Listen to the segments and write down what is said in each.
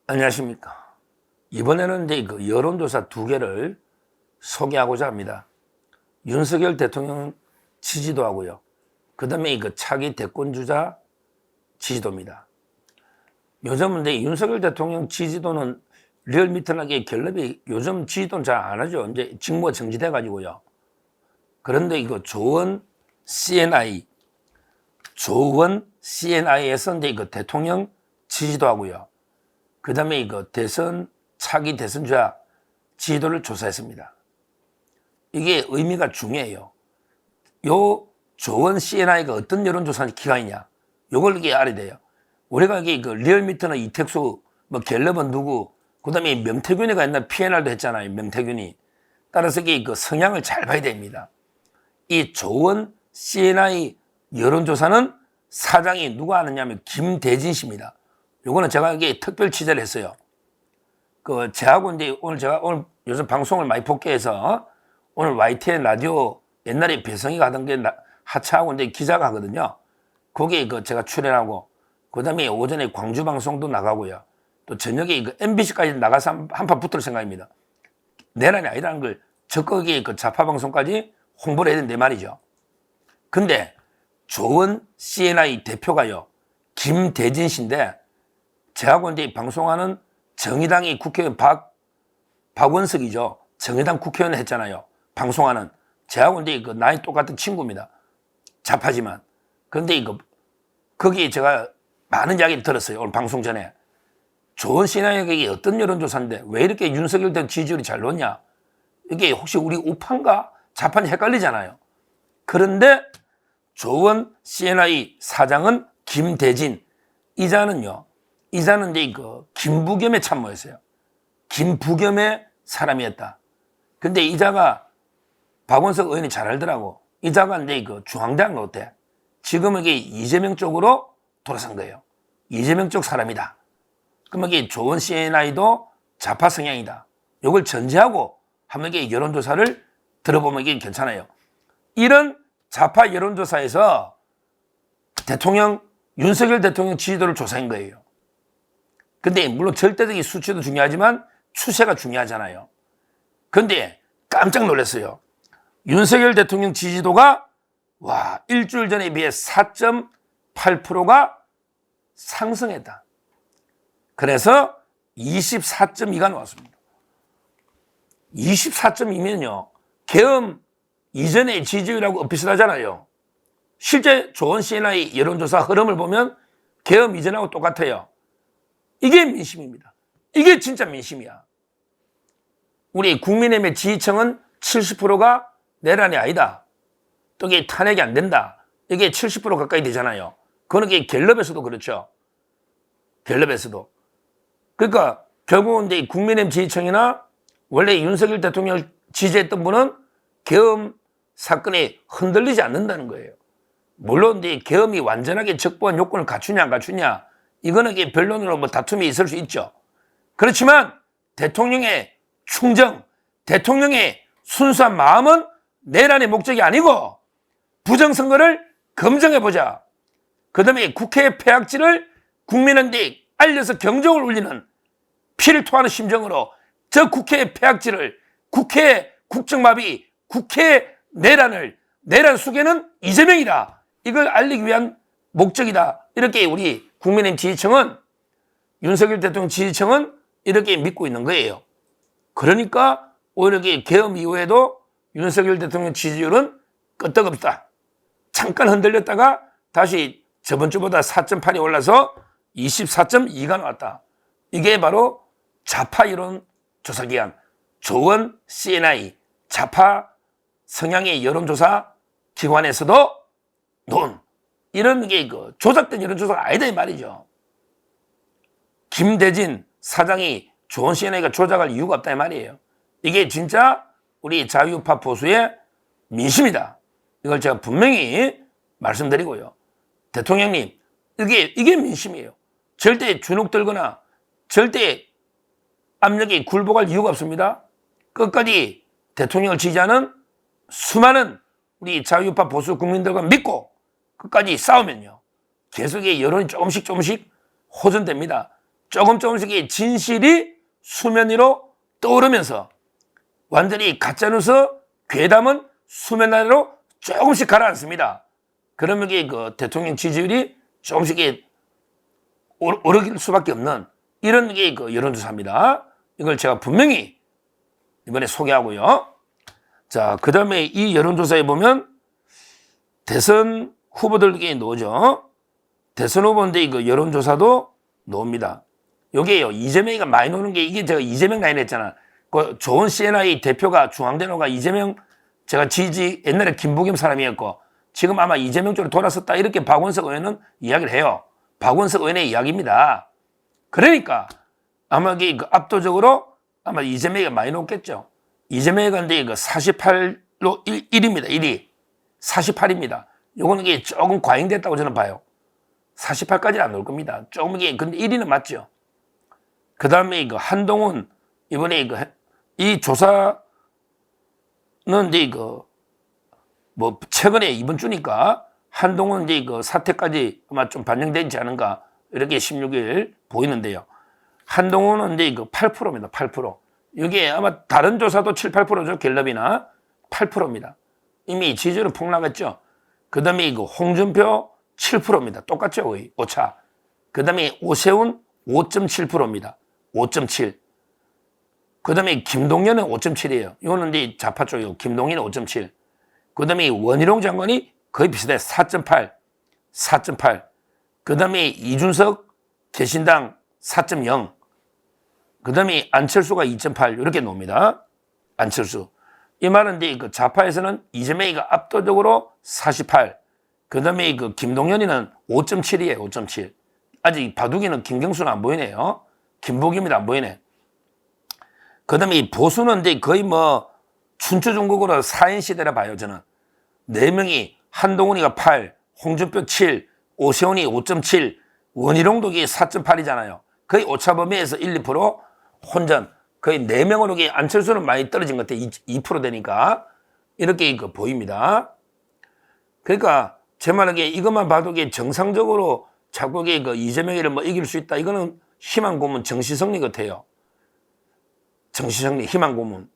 안녕하십니까. 이번에는 이제 그 여론조사 두 개를 소개하고자 합니다. 윤석열 대통령 지지도하고요. 그 다음에 그 차기 대권주자 지지도입니다. 요즘은 이제 윤석열 대통령 지지도는 리얼미터나게 갤럽이 요즘 지지도는 잘 안 하죠. 이제 직무가 정지돼가지고요. 그런데 이거 조원 CNI에서 이제 이거 대통령 지지도하고요. 그 다음에 이거 차기 대선주자 지지도를 조사했습니다. 이게 의미가 중요해요. 요 조원 CNI가 어떤 여론조사 기관이냐. 요걸 이게 알아야 돼요. 우리가 이게 그 리얼미터는 이택수, 뭐 갤럽은 누구, 그 다음에 명태균이가 옛날 PNR도 했잖아요. 명태균이. 따라서 이게 그 성향을 잘 봐야 됩니다. 이 조원 CNI 여론조사는 사장이 누가 하느냐면 김대진 씨입니다. 요거는 제가 이게 특별 취재를 했어요. 저하고 이제 오늘 요즘 방송을 많이 복귀해서 오늘 YTN 라디오 옛날에 배성이가 하던 게 하차하고 이제 기자가 하거든요. 거기에 제가 출연하고 그 다음에 오전에 광주 방송도 나가고요. 또 저녁에 MBC까지 나가서 한판 붙을 생각입니다. 내란이 아니라는 걸 적극이 좌파 방송까지 홍보를 해야 된대 말이죠. 근데 조원 CNI 대표가요. 김대진 씨인데 저하고 이제 방송하는 정의당이 국회의원 박원석이죠. 정의당 국회의원 했잖아요. 방송하는. 저하고 이제 나이 똑같은 친구입니다. 좌파지만. 그런데 거기에 제가 많은 이야기를 들었어요. 오늘 방송 전에. 조원 CNI에게 어떤 여론조사인데 왜 이렇게 윤석열 대통령 지지율이 잘 놓냐? 이게 혹시 우리 우파인가? 좌파인지 헷갈리잖아요. 그런데 조원 CNI 사장은 김대진. 이자는 이제 김부겸의 참모였어요. 김부겸의 사람이었다. 근데 이자가 박원석 의원이 잘 알더라고. 이자가 이제 중앙대학 노태. 지금 이게 이재명 쪽으로 돌아선 거예요. 이재명 쪽 사람이다. 그럼 이게 조원 CNI도 좌파 성향이다. 이걸 전제하고 한번 이게 여론조사를 들어보면 이게 괜찮아요. 이런 좌파 여론조사에서 윤석열 대통령 지지도를 조사한 거예요. 근데 물론 절대적인 수치도 중요하지만 추세가 중요하잖아요. 근데 깜짝 놀랐어요. 윤석열 대통령 지지도가 일주일 전에 비해 4.8%가 상승했다. 그래서 24.2가 나왔습니다. 24.2면요. 계엄 이전의 지지율하고 비슷하잖아요. 실제 조원 CNI 여론조사 흐름을 보면 계엄 이전하고 똑같아요. 이게 민심입니다. 이게 진짜 민심이야. 우리 국민의힘의 지지층은 70%가 내란이 아니다. 또 이게 탄핵이 안 된다. 이게 70% 가까이 되잖아요. 그건 이게 갤럽에서도 그렇죠. 갤럽에서도. 그러니까 결국은 이제 국민의힘 지지층이나 원래 윤석열 대통령을 지지했던 분은 계엄 사건에 흔들리지 않는다는 거예요. 물론 이제 계엄이 완전하게 적부한 요건을 갖추냐 안 갖추냐 이거는 이게 변론으로 다툼이 있을 수 있죠. 그렇지만 대통령의 충정, 대통령의 순수한 마음은 내란의 목적이 아니고 부정선거를 검증해보자. 그 다음에 국회의 폐악질을 국민한테 알려서 경종을 울리는 피를 토하는 심정으로 저 국회의 폐악질을, 국회의 국정마비, 국회의 내란 수괴는 이재명이다. 이걸 알리기 위한 목적이다. 이렇게 우리 국민의힘 지지층은, 윤석열 대통령 지지층은 이렇게 믿고 있는 거예요. 그러니까 오히려 계엄 이후에도 윤석열 대통령 지지율은 끄떡없다. 잠깐 흔들렸다가 다시 저번 주보다 4.8이 올라서 24.2가 나왔다. 이게 바로 좌파 여론 조사기관 조원 CNI 좌파 성향의 여론조사 기관에서도 이런 게 조작된 여론조사가 아니다 이 말이죠. 김대진 사장이 조원 CNI가 조작할 이유가 없다 이 말이에요. 이게 진짜 우리 자유파 보수의 민심이다. 이걸 제가 분명히 말씀드리고요. 대통령님, 이게 민심이에요. 절대 주눅 들거나 절대 압력에 굴복할 이유가 없습니다. 끝까지 대통령을 지지하는 수많은 우리 자유파 보수 국민들과 믿고 끝까지 싸우면요. 계속 여론이 조금씩 호전됩니다. 조금씩 이 진실이 수면 위로 떠오르면서 완전히 가짜뉴스 괴담은 수면 아래로 조금씩 가라앉습니다. 그러면 이게 그 대통령 지지율이 조금씩 오르길 수밖에 없는 이런 게 그 여론조사입니다. 이걸 제가 분명히 이번에 소개하고요. 자, 그 다음에 이 여론조사에 보면 대선 후보들에게 나오죠. 대선 후보인데 이거 여론조사도 나옵니다. 요게요, 이재명이가 많이 노는 게 이게 제가 이재명 라인 했잖아. 그 좋은 CNI 대표가 중앙대노가 이재명 제가 옛날에 김부겸 사람이었고 지금 아마 이재명 쪽으로 돌아섰다 이렇게 박원석 의원은 이야기를 해요. 박원석 의원의 이야기입니다. 그러니까 아마 이게 압도적으로 아마 이재명이가 많이 높겠죠. 이재명이가 근데 48로 1입니다. 1위. 48입니다. 요거는 이게 조금 과잉됐다고 저는 봐요. 48까지는 안 올 겁니다. 조금 이게 근데 1위는 맞죠. 그 다음에 이거 한동훈 이번에 이 조사는 이제 이거 뭐 최근에 이번 주니까 한동훈 이제 그 사태까지 아마 좀 반영되지 않은가 이렇게 16일 보이는데요. 한동훈은 이제 그 8%입니다. 8%. 이게 아마 다른 조사도 7, 8%죠. 갤럽이나 8%입니다. 이미 지지율은 폭락했죠. 그 다음에 이거 홍준표 7%입니다. 똑같죠. 거의 오차. 그 다음에 오세훈 5.7%입니다. 5.7. 그 다음에 김동연은 5.7이에요. 이거는 이제 좌파 쪽이고 김동연은 5.7. 그 다음에 원희룡 장관이 거의 비슷해. 4.8. 4.8. 그 다음에 이준석 개신당 4.0. 그 다음에 안철수가 2.8. 이렇게 나옵니다. 안철수. 이 말은 이제 그 좌파에서는 이재명이가 압도적으로 48. 그 다음에 그 김동연이는 5.7이에요. 5.7. 아직 바둑이는 김경수는 안 보이네요. 김복임이도 안 보이네. 그 다음에 이 보수는 이제 거의 뭐 춘추중국으로 4인 시대라 봐요. 저는 4명이 한동훈이가 8, 홍준표 7, 오세훈이 5.7, 원희룡도 4.8이잖아요. 거의 오차 범위에서 1, 2% 혼전. 거의 4명으로 안철수는 많이 떨어진 것 같아요. 2% 되니까 이렇게 보입니다. 그러니까 제 말은 이것만 봐도 정상적으로 자꾸 이재명이를 뭐 이길 수 있다. 이거는 희망 고문 정시성리 같아요. 정시성리 희망 고문.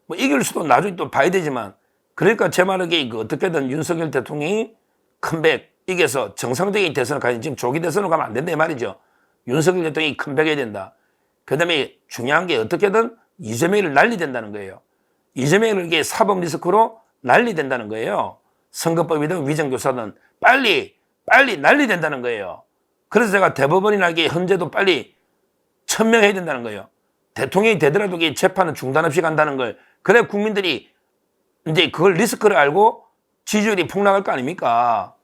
뭐 이길 수도 나중에 또 봐야 되지만 그러니까 제 말은 어떻게든 윤석열 대통령이 컴백 이겨서 정상적인 대선을 가야지. 지금 조기 대선으로 가면 안 된다 이 말이죠. 윤석열 대통령이 컴백해야 된다. 그 다음에 중요한 게 어떻게든 이재명을 난리된다는 거예요. 이재명을 이게 사법 리스크로 난리된다는 거예요. 선거법이든 위정교사든 빨리 난리된다는 거예요. 그래서 제가 대법원이나 헌재도 빨리 천명해야 된다는 거예요. 대통령이 되더라도 재판은 중단 없이 간다는 걸. 그래 국민들이 이제 그걸 리스크를 알고 지지율이 폭락할 거 아닙니까?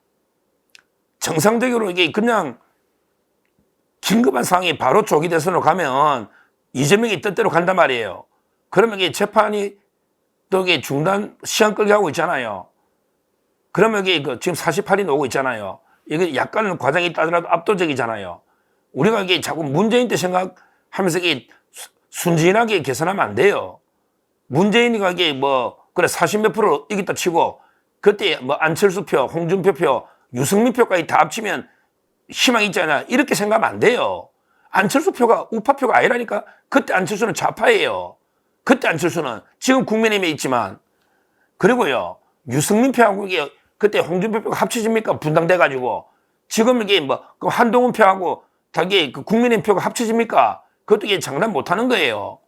정상적으로 이게 그냥 긴급한 상황이 바로 조기 대선으로 가면 이재명이 뜻대로 간단 말이에요. 그러면 이게 재판이 또 이게 중단 시간 끌게 하고 있잖아요. 그러면 이게 지금 48이 나오고 있잖아요. 이게 약간은 과정이 있다더라도 압도적이잖아요. 우리가 이게 자꾸 문재인 때 생각하면서 이게 순진하게 계산하면 안 돼요. 문재인이가 이게 뭐 그래 40몇 프로 이겼다 치고 그때 뭐 안철수 표, 홍준표 표, 유승민 표까지 다 합치면 희망이 있잖아. 이렇게 생각하면 안 돼요. 안철수 표가 우파표가 아니라니까. 그때 안철수는 좌파예요. 그때 안철수는 지금 국민의힘에 있지만. 그리고요 유승민 표하고 이게 그때 홍준표 표가 합쳐집니까? 분당돼가지고. 지금 이게 뭐 한동훈 표하고 자기 국민의힘 표가 합쳐집니까? 그것도 이게 장난 못하는 거예요.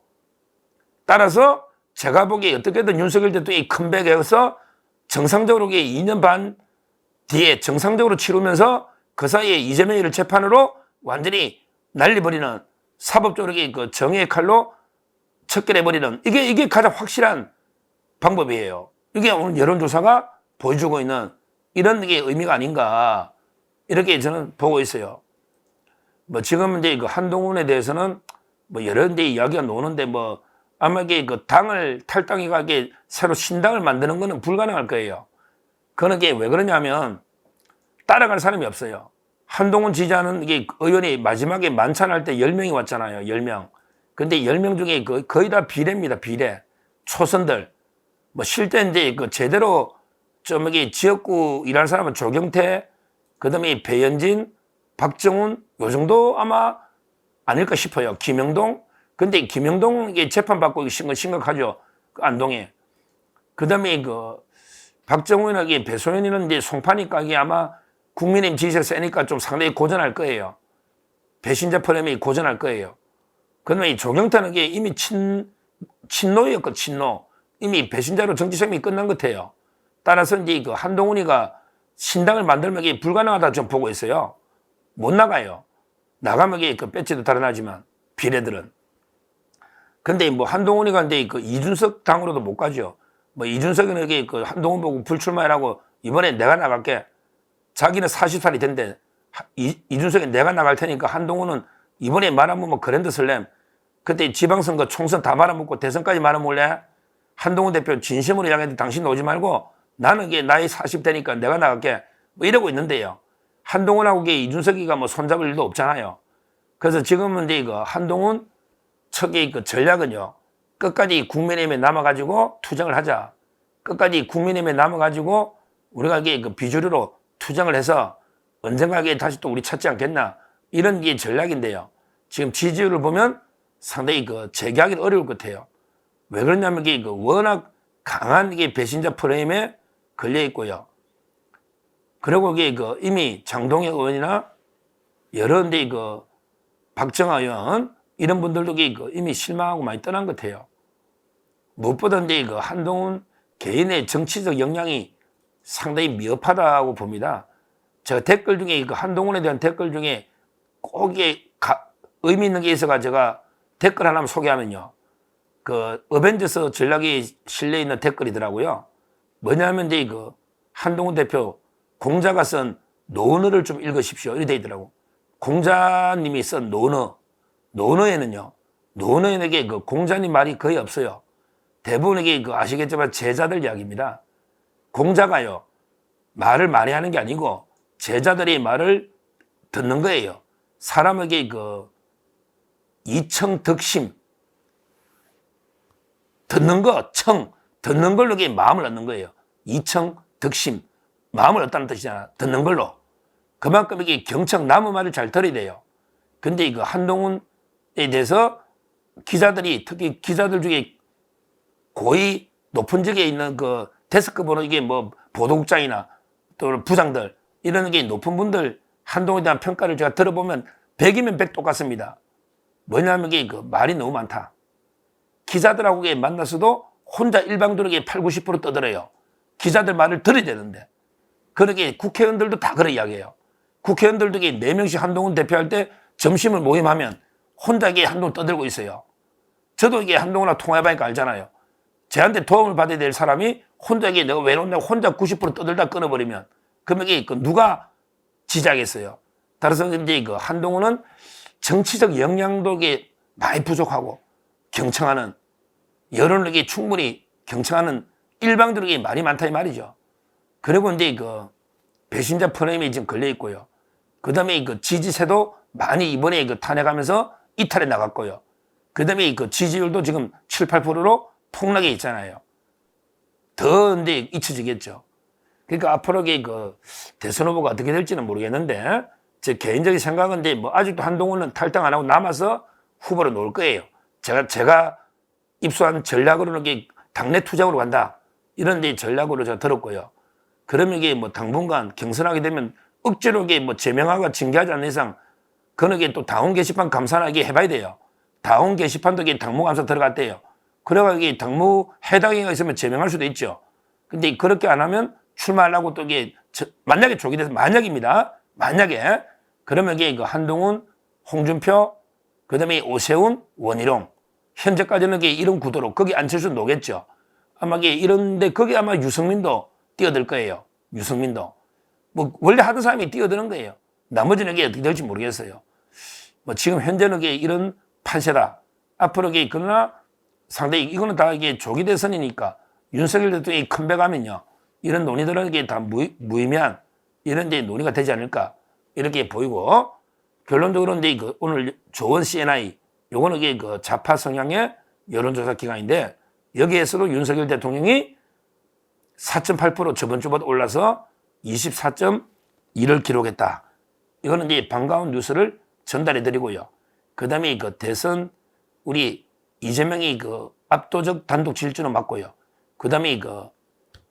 따라서 제가 보기에 어떻게든 윤석열 대통령이 컴백해서 정상적으로 2년 반 뒤에 정상적으로 치르면서 그 사이에 이재명이를 재판으로 완전히 날려버리는 사법적으로 그 정의의 칼로 척결해버리는 이게 가장 확실한 방법이에요. 이게 오늘 여론조사가 보여주고 있는 이런 게 의미가 아닌가 이렇게 저는 보고 있어요. 뭐 지금 이제 한동훈에 대해서는 뭐 여러 데 이야기가 나오는데 뭐 아마 이게 당을 탈당해가 새로 신당을 만드는 거는 불가능할 거예요. 그런 게 왜 그러냐면 따라갈 사람이 없어요. 한동훈 지지하는 이게 의원이 마지막에 만찬할 때 10명이 왔잖아요. 10명. 근데 10명 중에 거의 다 비례입니다. 비례. 초선들. 뭐 실제 이제 제대로 좀 여기 지역구 일하는 사람은 조경태, 그 다음에 배현진, 박정훈, 요 정도 아마 아닐까 싶어요. 김영동. 근데 김영동 이게 재판받고 있는 건 심각하죠. 그 안동에. 그 다음에 박정훈에게 배소연이는 이제 송파니까 이게 아마 국민의힘 지지세가 세니까 좀 상당히 고전할 거예요. 배신자 프레임이 고전할 거예요. 그러면 이 조경태는 게 이미 친노였고, 친노. 이미 배신자로 정치 생명이 끝난 것 같아요. 따라서 이제 한동훈이가 신당을 만들면 이게 불가능하다 좀 보고 있어요. 못 나가요. 나가면 이게 배지도 달아나지만, 비례들은. 근데 뭐 한동훈이가 이제 이준석 당으로도 못 가죠. 뭐 이준석은 이게 한동훈 보고 불출마해라고 이번에 내가 나갈게. 자기는 40살이 된대. 이준석이 내가 나갈 테니까 한동훈은 이번에 말아먹으면 그랜드 슬램. 그때 지방선거 총선 다 말아먹고 대선까지 말아먹을래? 한동훈 대표 진심으로 이야기했는데 당신 오지 말고 나는 이게 나이 40 되니까 내가 나갈게. 뭐 이러고 있는데요. 한동훈하고 이준석이가 뭐 손잡을 일도 없잖아요. 그래서 지금은 이제 한동훈 측의 전략은요. 끝까지 국민의힘에 남아가지고 투쟁을 하자. 끝까지 국민의힘에 남아가지고 우리가 이게 비주류로 투쟁을 해서 언젠가 다시 또 우리 찾지 않겠나. 이런 게 전략인데요. 지금 지지율을 보면 상당히 재개하기는 어려울 것 같아요. 왜 그러냐면 이게 워낙 강한 이게 배신자 프레임에 걸려 있고요. 그리고 이게 이미 장동혁 의원이나 여러 데 박정아 의원 이런 분들도 이미 실망하고 많이 떠난 것 같아요. 무엇보다 이제 한동훈 개인의 정치적 역량이 상당히 미흡하다고 봅니다. 제가 댓글 중에 한동훈에 대한 댓글 중에 꼭 의미 있는 게 있어가 제가 댓글 하나만 소개하면요. 어벤져스 전략에 실려 있는 댓글이더라고요. 뭐냐면 이제 한동훈 대표 공자가 쓴 논어를 좀 읽으십시오. 이렇게 돼 있더라고. 공자님이 쓴 논어. 논어에는요. 논어에게 공자님 말이 거의 없어요. 대부분 이게 아시겠지만 제자들 이야기입니다. 공자가요. 말을 많이 하는 게 아니고 제자들이 말을 듣는 거예요. 사람에게 이청득심 듣는 거, 듣는 걸로 마음을 얻는 거예요. 이청득심 마음을 얻다는 뜻이잖아. 듣는 걸로. 그만큼 이게 경청 남의 말을 잘 들어야 돼요. 근데 한동훈에 대해서 기자들이 특히 기자들 중에 고위 높은 직에 있는 데스크 보는 이게 뭐 보도국장이나 또 부장들 이런 게 높은 분들 한동훈에 대한 평가를 제가 들어보면 100이면 100 똑같습니다. 뭐냐면 이게 말이 너무 많다. 기자들하고 만나서도 혼자 일방적으로 8, 90% 떠들어요. 기자들 말을 들어야 되는데. 그러게 국회의원들도 다 그런 이야기해요. 국회의원들도 4명씩 한동훈 대표할 때 점심을 모임하면 혼자 한동훈 떠들고 있어요. 저도 한동훈하고 통화해보니까 알잖아요. 저한테 도움을 받아야 될 사람이 혼자 내가 외로운다고 혼자 90% 떠들다 끊어버리면 그러면 누가 지지하겠어요. 따라서 이제 한동훈은 정치적 역량도 많이 부족하고 경청하는 여론을 충분히 경청하는 일방적으로 말이 많다 이 말이죠. 그리고 이제 배신자 프레임이 지금 걸려 있고요. 그 다음에 지지세도 많이 이번에 탄핵하면서 이탈해 나갔고요. 그 다음에 지지율도 지금 7, 8%로 폭락해 있잖아요. 더 이제 잊혀지겠죠. 그러니까 앞으로 대선 후보가 어떻게 될지는 모르겠는데 제 개인적인 생각은 이제 뭐 아직도 한동훈은 탈당 안 하고 남아서 후보로 놓을 거예요. 제가 입수한 전략으로는 당내 투쟁으로 간다. 이런 데 전략으로 제가 들었고요. 그러면 뭐 당분간 경선하게 되면 억지로 뭐 제명하고 징계하지 않는 이상 그는 또 당원 게시판 감사하게 해봐야 돼요. 당원 게시판도 당무 감사 들어갔대요. 그래가지고 당무 해당이가 있으면 제명할 수도 있죠. 근데 그렇게 안 하면 출마하려고 또 만약에 조기 돼서 만약입니다. 만약에 그러면 한동훈, 홍준표, 그다음에 오세훈, 원희룡 현재까지는 이런 구도로 거기 안철수 놓겠죠. 아마 이런데 거기 아마 유승민도 뛰어들 거예요. 유승민도 뭐 원래 하던 사람이 뛰어드는 거예요. 나머지는 어떻게 될지 모르겠어요. 뭐 지금 현재는 이런 판세다. 앞으로 그러나 상당히 이거는 다 조기 대선이니까 윤석열 대통령이 컴백하면요. 이런 논의들은 다 무의미한 이런 논의가 되지 않을까 이렇게 보이고 결론적으로 이제 오늘 조원 CNI 요거는 좌파 성향의 여론조사 기관인데 여기에서도 윤석열 대통령이 4.8% 저번 주보다 올라서 24.2를 기록했다. 이거는 이제 반가운 뉴스를 전달해 드리고요. 그다음에 그 대선 우리 이재명이 그 압도적 단독 질주는 맞고요. 그다음에 그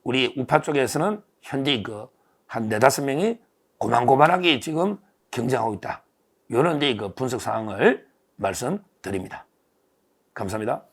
우리 우파 쪽에서는 현재 그 한 4-5명이 고만고만하게 지금 경쟁하고 있다. 이런 데 그 분석 사항을 말씀드립니다. 감사합니다.